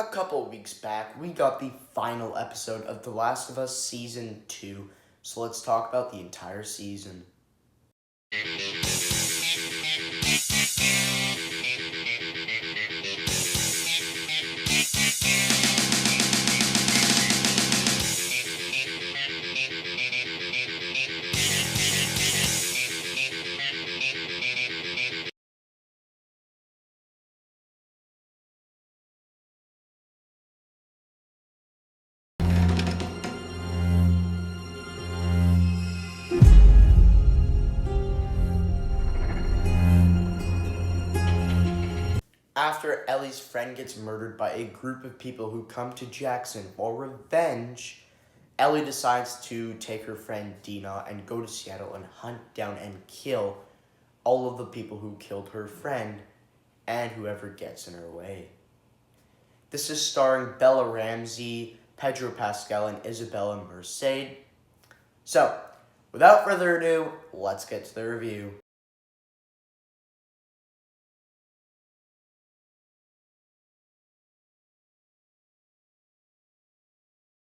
A couple weeks back, we got the final episode of The Last of Us Season 2, so let's talk about the entire season. After Ellie's friend gets murdered by a group of people who come to Jackson for revenge, Ellie decides to take her friend Dina and go to Seattle and hunt down and kill all of the people who killed her friend and whoever gets in her way. This is starring Bella Ramsey, Pedro Pascal, and Isabella Merced. So, without further ado, let's get to the review.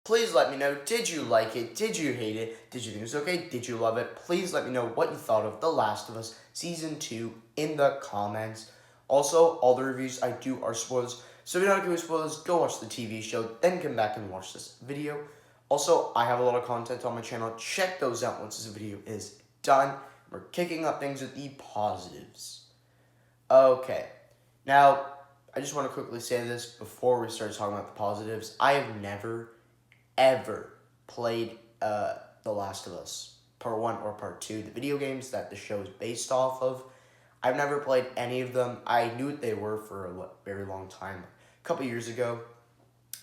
Please let me know, did you like it? Did you hate it? Did you think it was okay? Did you love it? Please let me know what you thought of The Last of Us Season 2 in the comments. Also, all the reviews I do are spoilers, so if you're not going to spoilers, go watch the TV show, then come back and watch this video. Also, I have a lot of content on my channel. Check those out once this video is done. We're kicking up things with the positives. Okay, now, I just want to quickly say this before we start talking about the positives. I have never ever played The Last of Us Part 1 or Part 2, the video games that the show is based off of. I've never played any of them. I knew what they were for a very long time. A couple years ago,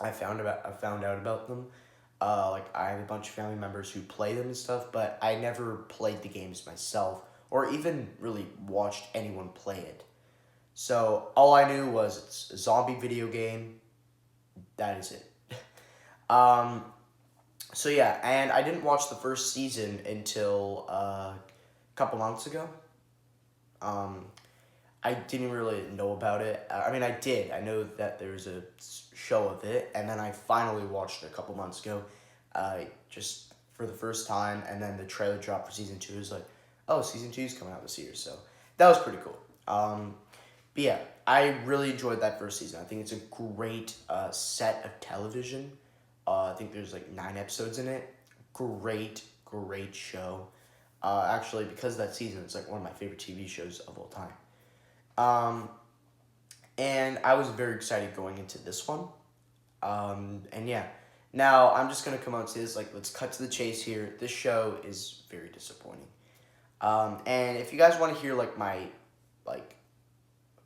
I found out about them. I have a bunch of family members who play them and stuff, but I never played the games myself or even really watched anyone play it. So all I knew was it's a zombie video game. That is it. So yeah, and I didn't watch the first season until a couple months ago. I didn't really know about it. I mean, I did. I know that there's a show of it, and then I finally watched it a couple months ago, just for the first time, and then the trailer dropped for season 2. It was like, oh, season 2 is coming out this year, so that was pretty cool. But yeah, I really enjoyed that first season. I think it's a great set of television. I think there's like 9 episodes in it. Great show. Actually, because of that season, it's like one of my favorite TV shows of all time. And I was very excited going into this one. And yeah, now I'm just gonna come out and say this. Like, let's cut to the chase here. This show is very disappointing. And if you guys want to hear like my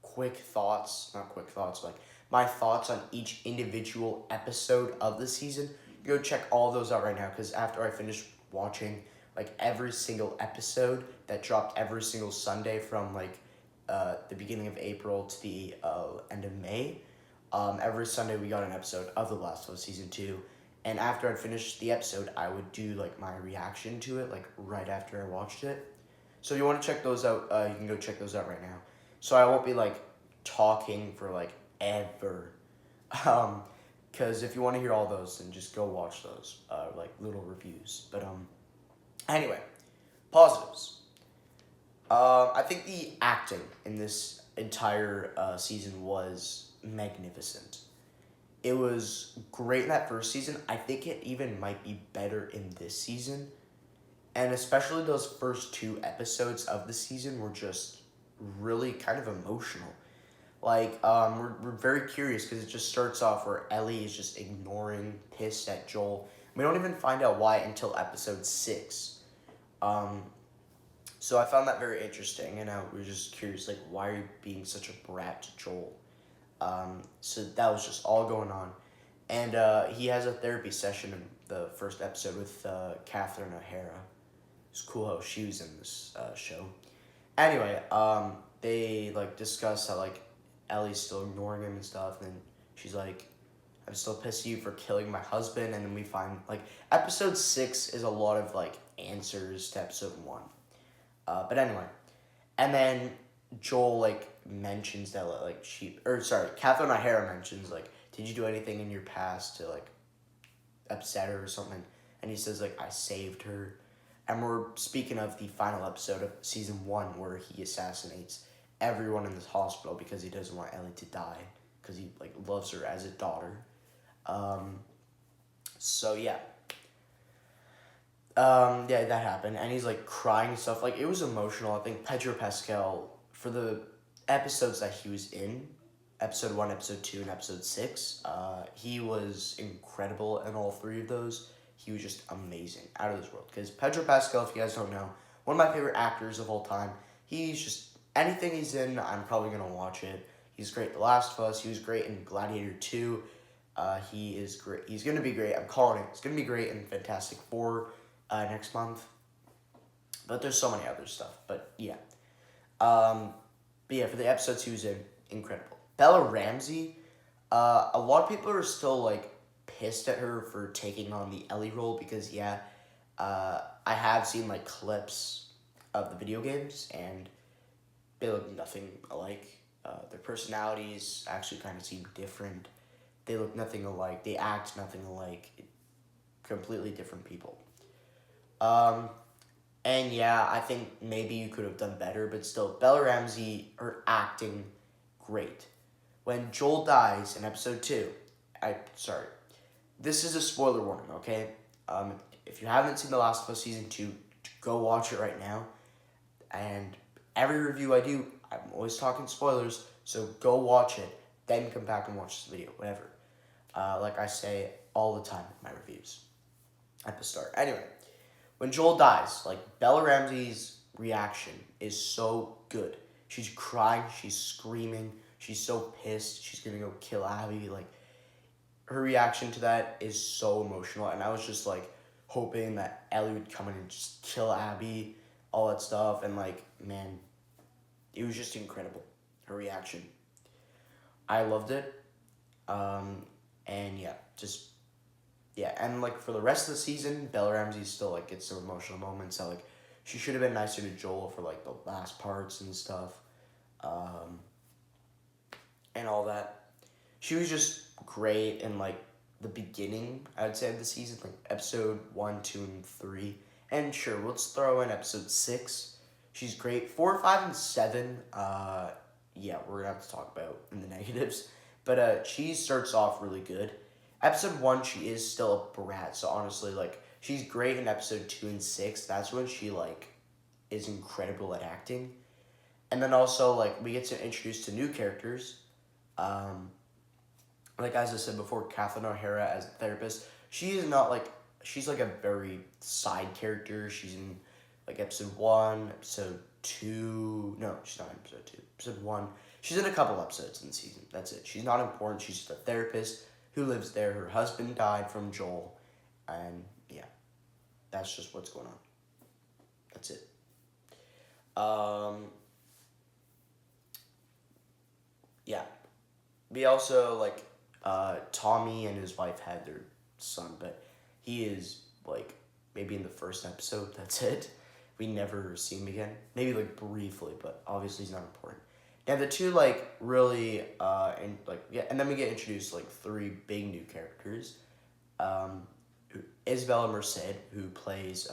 quick thoughts, not quick thoughts, like my thoughts on each individual episode of the season, go check all those out right now, because after I finish watching like every single episode that dropped every single Sunday from like the beginning of April to the end of May, every Sunday we got an episode of The Last of Us Season 2, and after I'd finished the episode, I would do like my reaction to it like right after I watched it. So if you want to check those out, you can go check those out right now. So I won't be like talking for like ever. Because if you want to hear all those, then just go watch those, like little reviews. But anyway, positives. I think the acting in this entire season was magnificent. It was great in that first season. I think it even might be better in this season. And especially those first 2 episodes of the season were just really kind of emotional. Like, we're very curious because it just starts off where Ellie is just ignoring, pissed at Joel. We don't even find out why until episode 6. So I found that very interesting, and we were just curious, like, why are you being such a brat to Joel? So that was just all going on. And he has a therapy session in the first episode with Catherine O'Hara. It's cool how she was in this show. Anyway, they like discuss how like Ellie's still ignoring him and stuff, and then she's like, I'm still pissed at you for killing my husband, and then we find like episode 6 is a lot of like answers to episode 1. But anyway, and then Joel like mentions that Catherine O'Hara mentions like, did you do anything in your past to like upset her or something? And he says like, I saved her. And we're speaking of the final episode of season 1 where he assassinates everyone in this hospital because he doesn't want Ellie to die because he like loves her as a daughter. So yeah. Yeah, that happened, and he's like crying and stuff. Like, it was emotional. I think Pedro Pascal, for the episodes that he was in, episode 1, episode 2, and episode 6, he was incredible in all 3 of those. He was just amazing, out of this world. Because Pedro Pascal, if you guys don't know, one of my favorite actors of all time. He's just, anything he's in, I'm probably gonna watch it. He's great in The Last of Us. He was great in Gladiator 2. He is great. He's gonna be great. I'm calling it. He's gonna be great in Fantastic Four. Next month, but there's so many other stuff. But yeah, for the episodes he was in, incredible. Bella Ramsey, a lot of people are still like pissed at her for taking on the Ellie role because I have seen like clips of the video games and they look nothing alike. Their personalities actually kind of seem different. They look nothing alike. They act nothing alike. Completely different people. And yeah, I think maybe you could have done better, but still, Bella Ramsey, her acting, great. When Joel dies in episode 2, this is a spoiler warning, okay? If you haven't seen The Last of Us Season 2, go watch it right now. And every review I do, I'm always talking spoilers, so go watch it, then come back and watch this video, whatever. Like I say all the time in my reviews at the start. Anyway. When Joel dies, like, Bella Ramsey's reaction is so good. She's crying, she's screaming, she's so pissed, she's gonna go kill Abby. Like, her reaction to that is so emotional, and I was just, like, hoping that Ellie would come in and just kill Abby, all that stuff, and, like, man, it was just incredible, her reaction. I loved it, and yeah, and, like, for the rest of the season, Bella Ramsey still, like, gets some emotional moments that, like, she should have been nicer to Joel for, like, the last parts and stuff, and all that. She was just great in, like, the beginning, I would say, of the season, like, episode 1, 2, and 3, and sure, let's throw in episode 6. She's great. 4, 5, and 7, yeah, we're gonna have to talk about in the negatives, but, she starts off really good. Episode 1, she is still a brat, so honestly, like, she's great in episode 2 and 6. That's when she, like, is incredible at acting. And then also, like, we get to introduce to new characters. Like, as I said before, Catherine O'Hara as a therapist. She is not, like, she's, like, a very side character. She's in, like, episode 1, episode 2. No, she's not in episode 2. Episode 1. She's in a couple episodes in the season. That's it. She's not important. She's just a therapist who lives there. Her husband died from Joel, and yeah, that's just what's going on. That's it. Yeah. We also, like, Tommy and his wife had their son, but he is, like, maybe in the first episode, that's it. We never see him again. Maybe, like, briefly, but obviously he's not important. Now, the two, like, really, and then we get introduced to, like, 3 big new characters. Isabella Merced, who plays,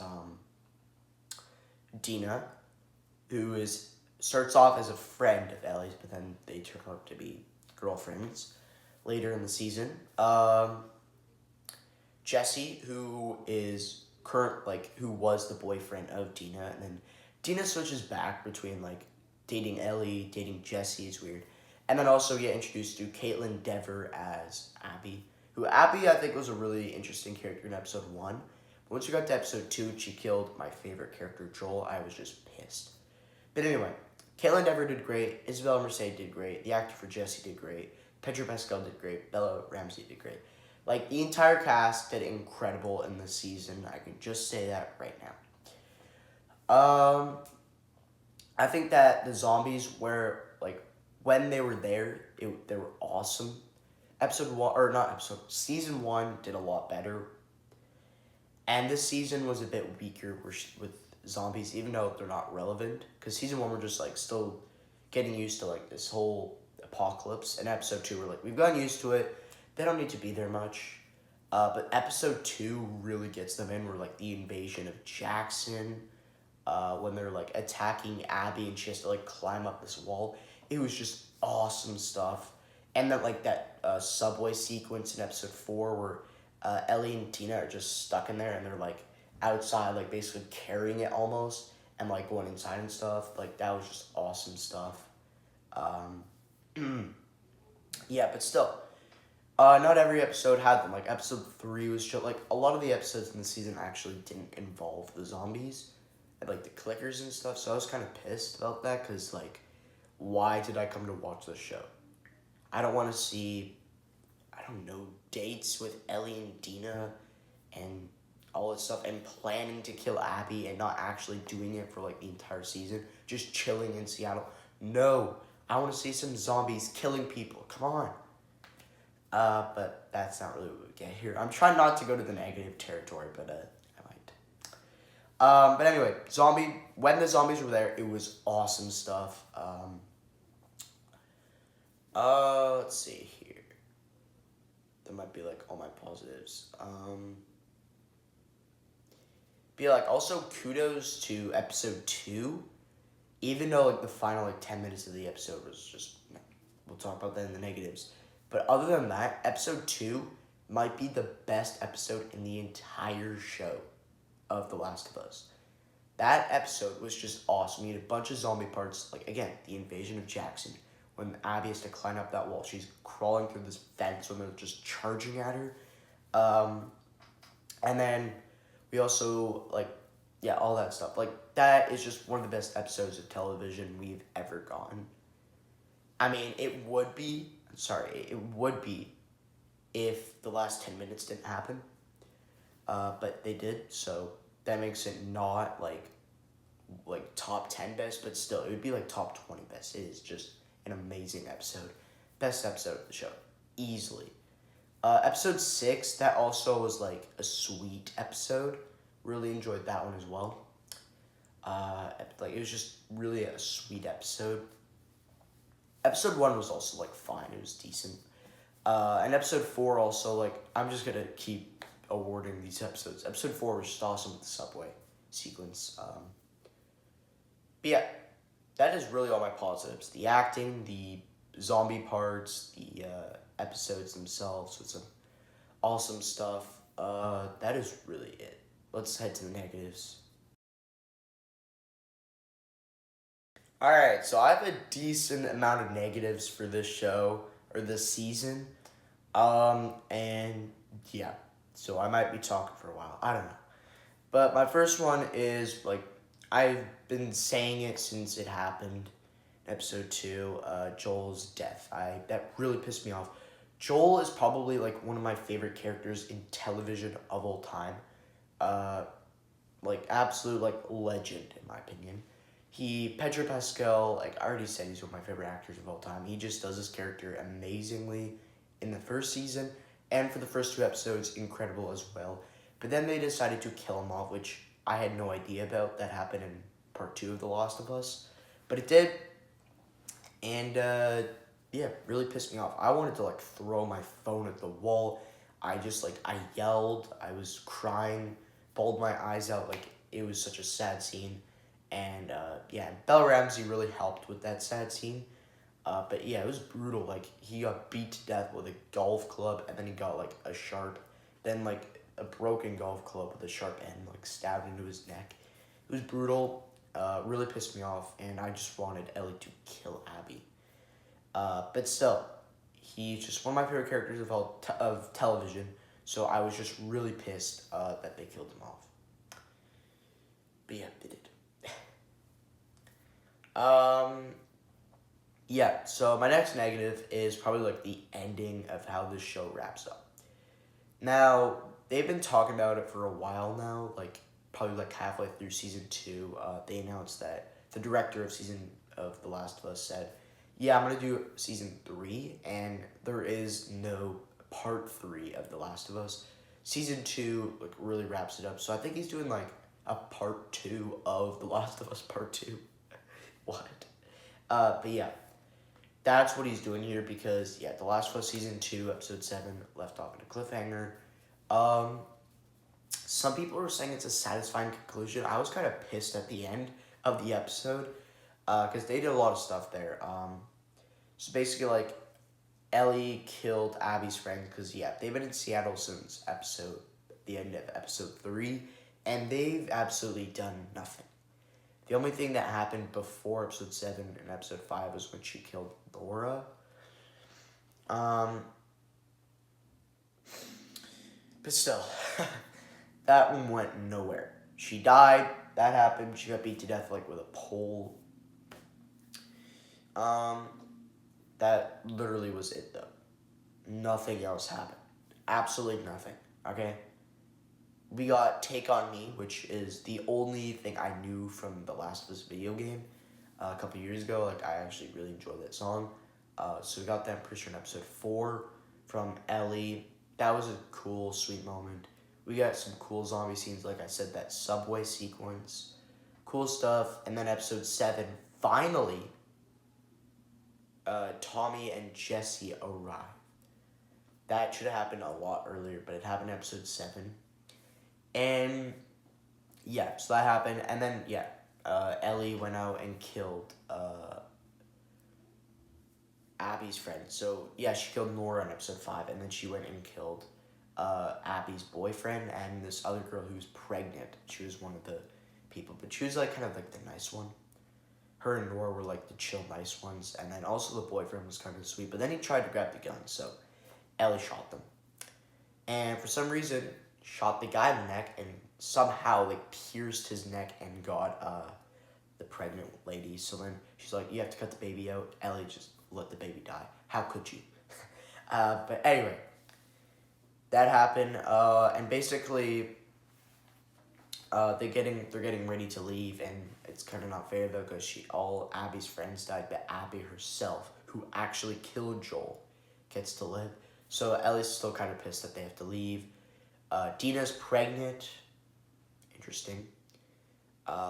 Dina, who starts off as a friend of Ellie's, but then they turn out to be girlfriends later in the season. Jesse, who who was the boyfriend of Dina, and then Dina switches back between, like, dating Ellie, dating Jesse is weird. And then also get introduced to Caitlin Dever as Abby, who Abby, I think, was a really interesting character in episode 1. But once we got to episode 2 and she killed my favorite character, Joel, I was just pissed. But anyway, Caitlin Dever did great, Isabella Merced did great, the actor for Jesse did great, Pedro Pascal did great, Bella Ramsey did great. Like, the entire cast did incredible in this season. I can just say that right now. I think that the zombies were, like, when they were there, they were awesome. Season 1 did a lot better. And this season was a bit weaker with zombies, even though they're not relevant. Because season 1, we're just, like, still getting used to, like, this whole apocalypse. And episode 2, we're like, we've gotten used to it. They don't need to be there much. But episode 2 really gets them in, where like the invasion of Jackson, when they're like attacking Abby and she has to like climb up this wall. It was just awesome stuff. And then like that subway sequence in episode 4 where Ellie and Tina are just stuck in there and they're like outside, like basically carrying it almost, and like going inside and stuff. Like that was just awesome stuff. Yeah, but still, not every episode had them. Like episode 3 was just like a lot of the episodes in the season actually didn't involve the zombies and like the clickers and stuff. So I was kind of pissed about that because like, why did I come to watch this show? I don't want to see, I don't know, dates with Ellie and Dina and all this stuff and planning to kill Abby and not actually doing it for like the entire season, just chilling in Seattle. No, I want to see some zombies killing people. Come on. But that's not really what we get here. I'm trying not to go to the negative territory, but I might. But anyway, when the zombies were there, it was awesome stuff. Let's see here. That might be like all my positives. Be like also kudos to episode 2, even though like the final like 10 minutes of the episode was just, we'll talk about that in the negatives. But other than that, episode 2 might be the best episode in the entire show of The Last of Us. That episode was just awesome. You had a bunch of zombie parts, like again, the invasion of Jackson. When Abby has to climb up that wall, she's crawling through this fence when they're just charging at her. And then we also, like, yeah, all that stuff. Like, that is just one of the best episodes of television we've ever gotten. I mean, it would be if the last 10 minutes didn't happen. But they did, so that makes it not, like top 10 best, but still, it would be, like, top 20 best. It is just an amazing episode. Best episode of the show. Easily. Episode 6, that also was, like, a sweet episode. Really enjoyed that one as well. It was just really a sweet episode. Episode 1 was also, like, fine. It was decent. And episode 4 also, like, I'm just gonna keep awarding these episodes. Episode 4 was just awesome with the subway sequence. But yeah, that is really all my positives. The acting, the zombie parts, the episodes themselves with some awesome stuff. That is really it. Let's head to the negatives. Alright, so I have a decent amount of negatives for this show, or this season. And yeah, so I might be talking for a while. I don't know. But my first one is, like, I've been saying it since it happened, episode 2, Joel's death. That really pissed me off. Joel is probably, like, one of my favorite characters in television of all time. Absolute, like, legend, in my opinion. Pedro Pascal, like, I already said, he's one of my favorite actors of all time. He just does his character amazingly in the first season, and for the first 2 episodes, incredible as well. But then they decided to kill him off, which I had no idea about. That happened in part 2 of The Last of Us. But it did. And, yeah, really pissed me off. I wanted to, like, throw my phone at the wall. I yelled. I was crying, bawled my eyes out. Like, it was such a sad scene. And, yeah, Bella Ramsey really helped with that sad scene. But, yeah, it was brutal. Like, he got beat to death with a golf club, and then he got, like, a broken golf club with a sharp end, like, stabbed into his neck. It was brutal, really pissed me off, and I just wanted Ellie to kill Abby. But still, he's just one of my favorite characters of television, so I was just really pissed that they killed him off. But yeah, they did. Yeah, so my next negative is probably, like, the ending of how this show wraps up. Now, they've been talking about it for a while now, like, probably, like, halfway through season 2, they announced that the director of The Last of Us said, yeah, I'm going to do season 3, and there is no part 3 of The Last of Us. Season 2, like, really wraps it up, so I think he's doing, like, a part 2 of The Last of Us part 2. What? But yeah. that's what he's doing here because, yeah, The Last of Us Season 2, Episode 7 left off in a cliffhanger. Some people were saying it's a satisfying conclusion. I was kind of pissed at the end of the episode because they did a lot of stuff there. So basically, like, Ellie killed Abby's friend because, yeah, they've been in Seattle since the end of episode 3, and they've absolutely done nothing. The only thing that happened before episode 7 and episode 5 was when she killed Laura. But still, that one went nowhere. She died. That happened. She got beat to death like with a pole. That literally was it though. Nothing else happened. Absolutely nothing. Okay? We got Take On Me, which is the only thing I knew from the Last of Us video game a couple years ago. Like, I actually really enjoyed that song. So we got that, I'm pretty sure, in episode 4 from Ellie. That was a cool, sweet moment. We got some cool zombie scenes, like I said, that subway sequence. Cool stuff. And then episode 7, finally, Tommy and Jesse arrive. That should have happened a lot earlier, but it happened in episode 7. And, yeah, so that happened. And then, yeah, Ellie went out and killed Abby's friend. So, yeah, she killed Nora in episode 5, and then she went and killed Abby's boyfriend and this other girl who was pregnant. She was one of the people, but she was, like, kind of, like, the nice one. Her and Nora were, like, the chill, nice ones, and then also the boyfriend was kind of sweet, but then he tried to grab the gun, so Ellie shot them. And for some reason, shot the guy in the neck and somehow, like, pierced his neck and got the pregnant lady. So then she's like, you have to cut the baby out. Ellie just let the baby die. How could you? But anyway, that happened, and basically they're getting ready to leave, and it's kind of not fair though because all Abby's friends died, but Abby herself, who actually killed Joel, gets to live. So Ellie's still kind of pissed that they have to leave. Dina's pregnant. Interesting.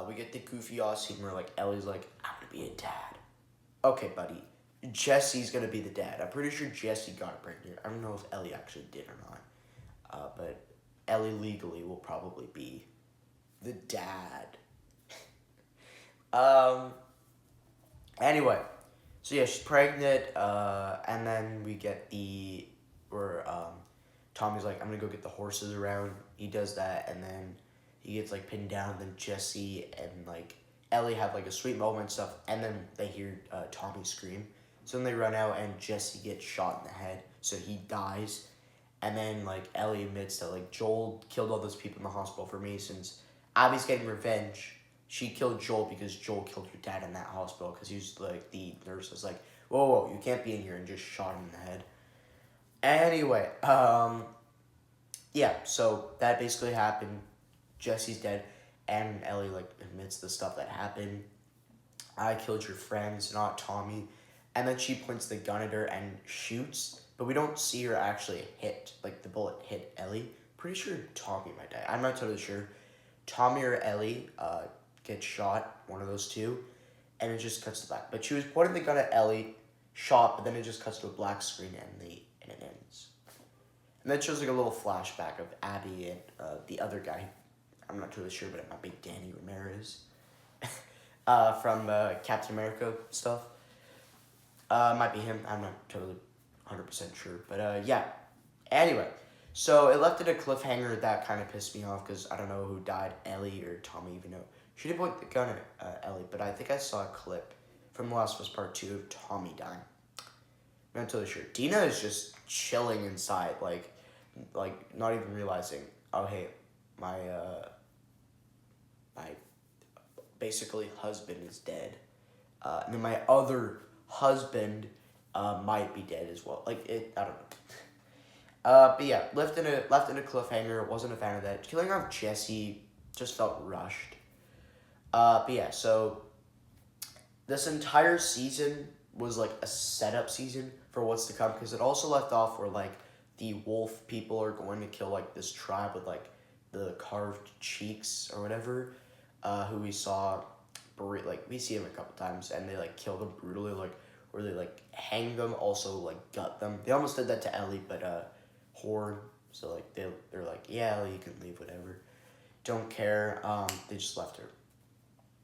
We get the goofy ass scene where, like, Ellie's like, I'm gonna be a dad. Okay, buddy. Jesse's gonna be the dad. I'm pretty sure Jesse got pregnant. I don't know if Ellie actually did or not. But Ellie legally will probably be the dad. Anyway. So yeah, she's pregnant, and then we get where Tommy's like, I'm gonna go get the horses around. He does that, and then he gets, like, pinned down. Then Jesse and, like, Ellie have, like, a sweet moment and stuff, and then they hear Tommy scream. So then they run out, and Jesse gets shot in the head, so he dies. And then, like, Ellie admits that, like, Joel killed all those people in the hospital for me, since Abby's getting revenge. She killed Joel because Joel killed her dad in that hospital, because he was, like, the nurse was like, whoa, you can't be in here, and just shot him in the head. Anyway, yeah, so that basically happened. Jesse's dead, and Ellie, like, admits the stuff that happened. I killed your friends, not Tommy. And then she points the gun at her and shoots, but we don't see her actually hit. Like, the bullet hit Ellie. Pretty sure Tommy might die. I'm not totally sure. Tommy or Ellie gets shot, one of those two, and it just cuts to black. But she was pointing the gun at Ellie, shot, but then it just cuts to a black screen, and it ends. And that shows, like, a little flashback of Abby and the other guy. I'm not totally sure, but it might be Danny Ramirez from Captain America stuff. Might be him. I'm not totally 100% sure. But yeah. Anyway, so it left it a cliffhanger that kind of pissed me off because I don't know who died, Ellie or Tommy, even though she did point the gun at Ellie. But I think I saw a clip from The Last of Us Part 2 of Tommy dying. I'm not totally sure. Dina is just chilling inside, like not even realizing, oh, hey, my basically husband is dead. And then my other husband might be dead as well. Like, I don't know. But yeah, left in a cliffhanger. Wasn't a fan of that. Killing off Jesse just felt rushed. But yeah, so this entire season was like a setup season for what's to come, because it also left off where, like, the wolf people are going to kill, like, this tribe with, like, the carved cheeks or whatever, who we saw, like, we see him a couple times, and they, like, killed him brutally, like, where they like hang them, also like gut them. They almost did that to Ellie, but Horn. So like they're like, yeah, Ellie, you can leave, whatever. Don't care. They just left her.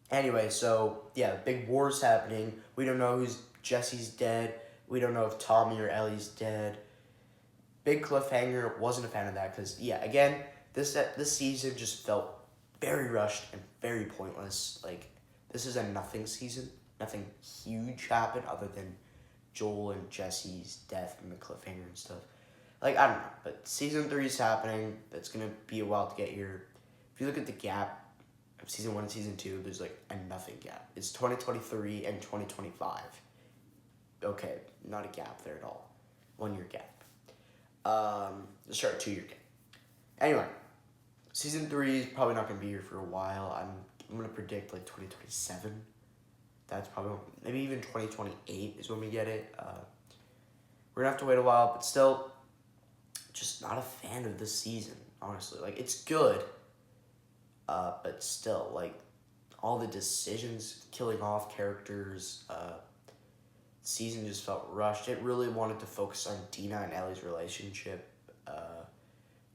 Anyway, so yeah, big war's happening. We don't know who's Jesse's dead. We don't know if Tommy or Ellie's dead. Big cliffhanger. Wasn't a fan of that because yeah, again, this season just felt very rushed and very pointless. Like this is a nothing season. Nothing huge happened other than Joel and Jesse's death and the cliffhanger and stuff. Like I don't know, but season 3 is happening. It's gonna be a while to get here. If you look at the gap of season 1 and season 2, there's like a nothing gap. It's 2023 and 2025. Okay, not a gap there at all. 1 year gap. Sorry, 2 year gap. Anyway, season 3 is probably not gonna be here for a while. I'm gonna predict like 2027. That's probably maybe even 2028 is when we get it. We're gonna have to wait a while, but still, just not a fan of this season. Honestly, like it's good, but still, like all the decisions, killing off characters. Season just felt rushed. It really wanted to focus on Dina and Ellie's relationship.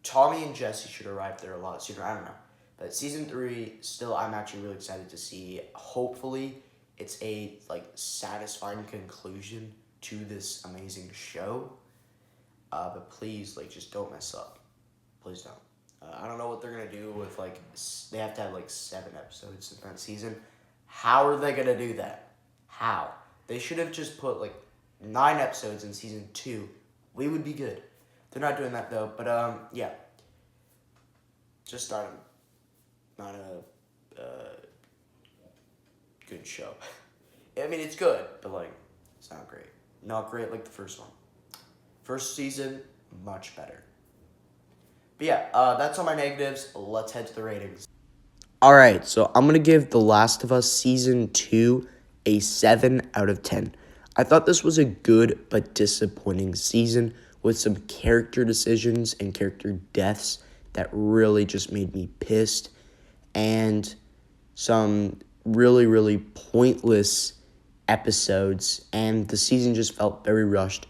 Tommy and Jesse should arrive there a lot sooner. I don't know. But season 3, still, I'm actually really excited to see. Hopefully, it's a like satisfying conclusion to this amazing show. But please, like, just don't mess up. Please don't. I don't know what they're gonna do with like they have to have like 7 episodes in that season. How are they gonna do that? How? They should have just put like 9 episodes in season 2. We would be good. They're not doing that though. But yeah, just not a good show. I mean, it's good, but like it's not great. Not great like the first one. First season, much better. But yeah, that's all my negatives. Let's head to the ratings. All right, so I'm going to give The Last of Us Season 2 a 7 out of 10. I thought this was a good but disappointing season with some character decisions and character deaths that really just made me pissed, and some really, really pointless episodes, and the season just felt very rushed.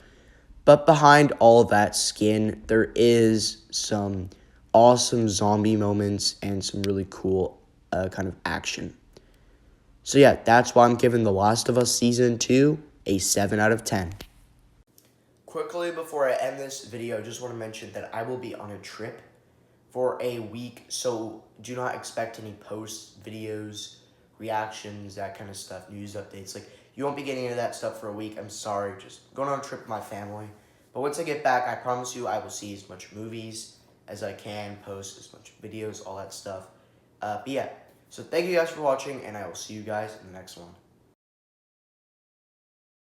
But behind all that skin, there is some awesome zombie moments and some really cool kind of action. So yeah, that's why I'm giving The Last of Us Season 2 a 7 out of 10. Quickly, before I end this video, I just want to mention that I will be on a trip for a week, so do not expect any posts, videos, reactions, that kind of stuff, news updates. Like, you won't be getting into that stuff for a week. I'm sorry, just going on a trip with my family. But once I get back, I promise you I will see as much movies as I can, post as much videos, all that stuff. But yeah, so thank you guys for watching, and I will see you guys in the next one.